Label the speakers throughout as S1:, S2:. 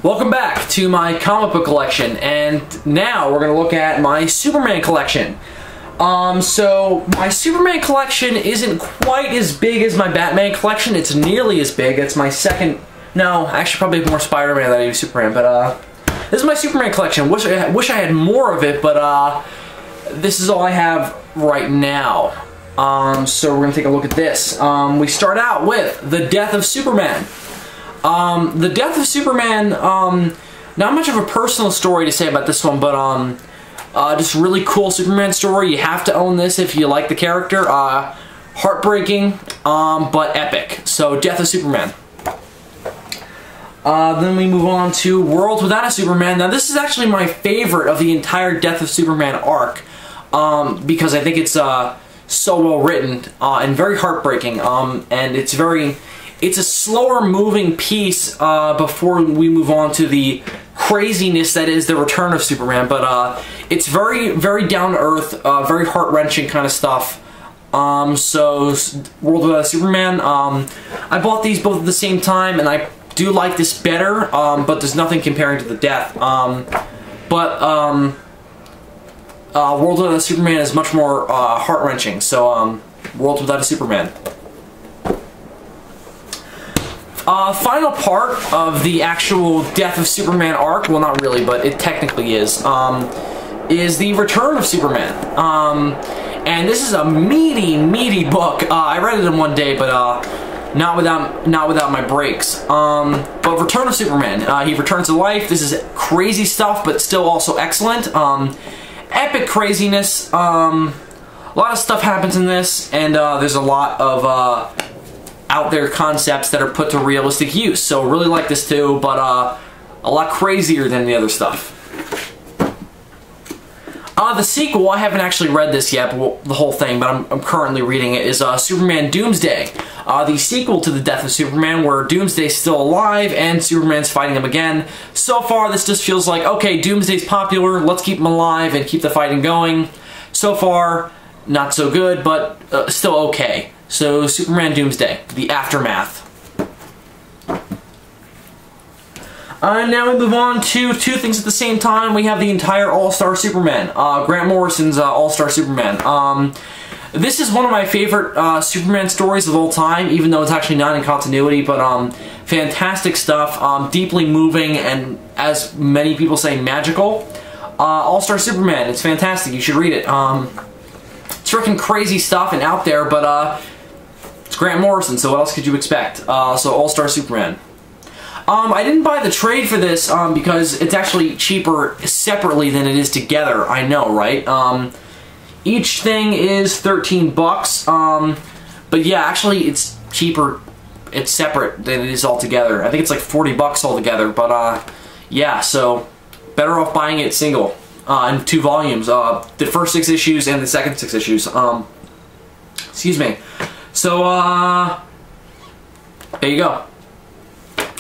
S1: Welcome back to my comic book collection, and now we're going to look at my Superman collection. So my Superman collection isn't quite as big as my Batman collection. It's nearly as big. It's my second, no, actually probably more Spider-Man than I do Superman, but this is my Superman collection. Wish I had more of it, but this is all I have right now. So we're going to take a look at this. We start out with The Death of Superman. The Death of Superman, not much of a personal story to say about this one, but just really cool Superman story. You have to own this if you like the character. Heartbreaking, but epic. So, Death of Superman. Then we move on to Worlds Without a Superman. Now, this is actually my favorite of the entire Death of Superman arc, because I think it's so well written and very heartbreaking, and it's a slower moving piece before we move on to the craziness that is the return of Superman, but it's very, very down to earth, very heart-wrenching kind of stuff. So, World Without a Superman, I bought these both at the same time, and I do like this better, but there's nothing comparing to the Death. World Without a Superman is much more heart-wrenching, so World Without a Superman. Final part of the actual Death of Superman arc, well not really, but it technically is the Return of Superman. And this is a meaty book. I read it in one day, but not without my breaks. But Return of Superman, he returns to life. This is crazy stuff, but still also excellent. Epic craziness. A lot of stuff happens in this, and there's a lot of out there concepts that are put to realistic use. So really like this too, but a lot crazier than the other stuff. The sequel, I haven't actually read this yet, the whole thing, but I'm currently reading it, is Superman Doomsday. The sequel to The Death of Superman, where Doomsday's still alive and Superman's fighting him again. So far, this just feels like, okay, Doomsday's popular, let's keep him alive and keep the fighting going. So far, not so good, but still okay. So, Superman Doomsday, The Aftermath. Now we move on to two things at the same time. We have the entire All-Star Superman, Grant Morrison's All-Star Superman. This is one of my favorite Superman stories of all time, even though it's actually not in continuity, but fantastic stuff, deeply moving, and as many people say, magical. All-Star Superman, it's fantastic, you should read it. It's freaking crazy stuff and out there, but it's Grant Morrison, so what else could you expect? So All-Star Superman. I didn't buy the trade for this because it's actually cheaper separately than it is together. I know, right? Each thing is 13 bucks. But yeah, actually it's cheaper. It's separate than it is all together. I think it's like 40 bucks altogether. But yeah, so better off buying it single in 2 volumes. The first 6 issues and the second 6 issues. Excuse me. So there you go.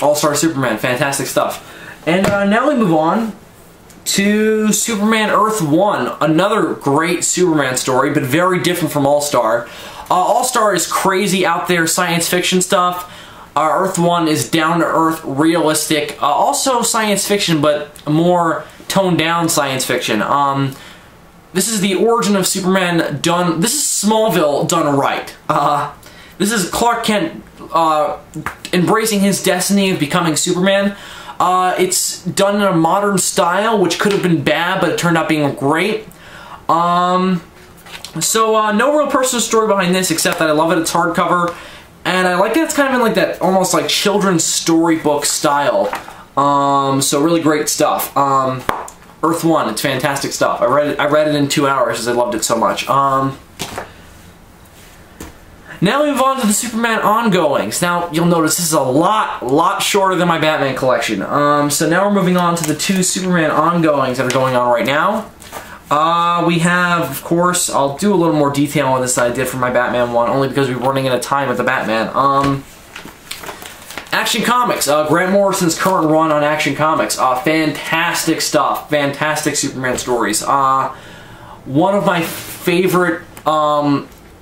S1: All-Star Superman, fantastic stuff. And now we move on to Superman Earth 1, another great Superman story, but very different from All-Star. All-Star is crazy out there science fiction stuff. Earth 1 is down-to-earth, realistic, also science fiction, but more toned-down science fiction. This is the origin of Superman done, this is Smallville done right. This is Clark Kent embracing his destiny of becoming Superman. It's done in a modern style, which could have been bad, but it turned out being great. No real personal story behind this, except that I love it. It's hardcover, and I like that it's kind of in like that almost like children's storybook style. So really great stuff. Earth 1, it's fantastic stuff. I read it in 2 hours because I loved it so much. Now we move on to the Superman ongoings. Now, you'll notice this is a lot shorter than my Batman collection. So now we're moving on to the 2 Superman ongoings that are going on right now. We have, of course, I'll do a little more detail on this than I did for my Batman one, only because we're running out of time with the Batman. Action Comics, Grant Morrison's current run on Action Comics. Fantastic stuff, fantastic Superman stories. One of my favorite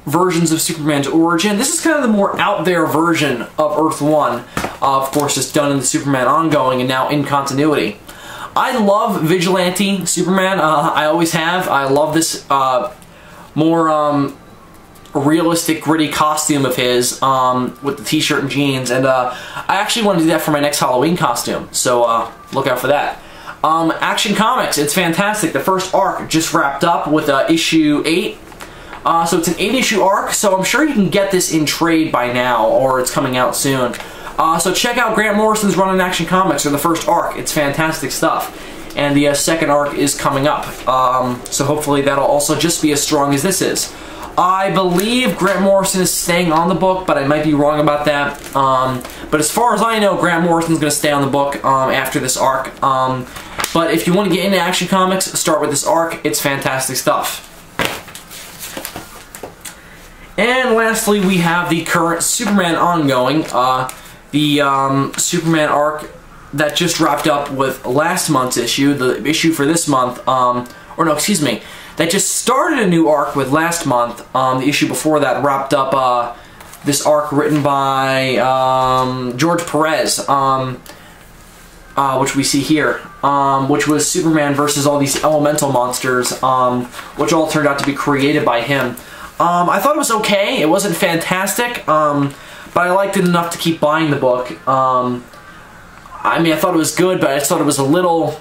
S1: versions of Superman's origin. This is kind of the more out there version of Earth 1. Of course, it's done in the Superman ongoing and now in continuity. I love Vigilante Superman. I always have. I love this more realistic, gritty costume of his with the t-shirt and jeans. And I actually want to do that for my next Halloween costume. So look out for that. Action Comics, it's fantastic. The first arc just wrapped up with issue 8. So it's an 8-issue arc, so I'm sure you can get this in trade by now, or it's coming out soon. So check out Grant Morrison's run on Action Comics, or the first arc. It's fantastic stuff. And the second arc is coming up. So hopefully that'll also just be as strong as this is. I believe Grant Morrison is staying on the book, but I might be wrong about that. But as far as I know, Grant Morrison's going to stay on the book after this arc. But if you want to get into Action Comics, start with this arc. It's fantastic stuff. And lastly, we have the current Superman ongoing. The Superman arc that just wrapped up with last month's issue, the issue for this month, or no, excuse me, that just started a new arc with last month. The issue before that wrapped up this arc written by George Perez, which we see here, which was Superman versus all these elemental monsters, which all turned out to be created by him. I thought it was okay. It wasn't fantastic, but I liked it enough to keep buying the book. I mean, I thought it was good, but I just thought it was a little...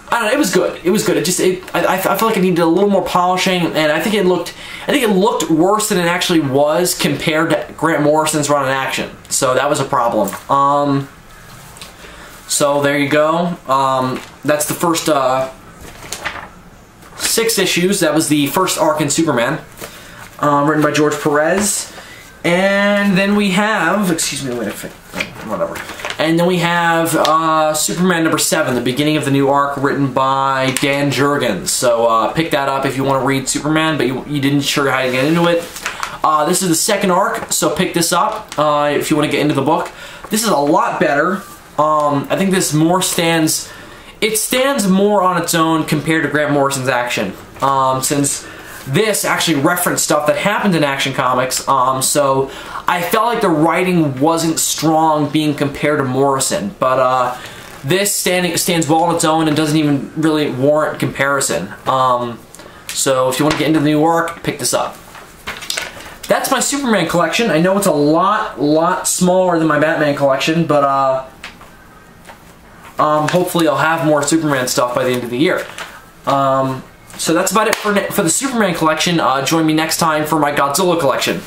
S1: I don't know. It was good. It was good. I feel like it needed a little more polishing, and I think it looked worse than it actually was compared to Grant Morrison's run in Action. So that was a problem. So there you go. That's the first 6 issues. That was the first arc in Superman, written by George Perez. And then we have, excuse me, wait a second, whatever. And then we have Superman number 7, the beginning of the new arc, written by Dan Jurgens. So pick that up if you want to read Superman, but you didn't sure how to get into it. This is the second arc, so pick this up if you want to get into the book. This is a lot better. I think this more stands more on its own compared to Grant Morrison's Action, since this actually referenced stuff that happened in Action Comics, so I felt like the writing wasn't strong being compared to Morrison, but this stands well on its own and doesn't even really warrant comparison. So if you want to get into the new arc, pick this up. That's my Superman collection. I know it's a lot smaller than my Batman collection, but hopefully I'll have more Superman stuff by the end of the year. So that's about it for the Superman collection. Join me next time for my Godzilla collection.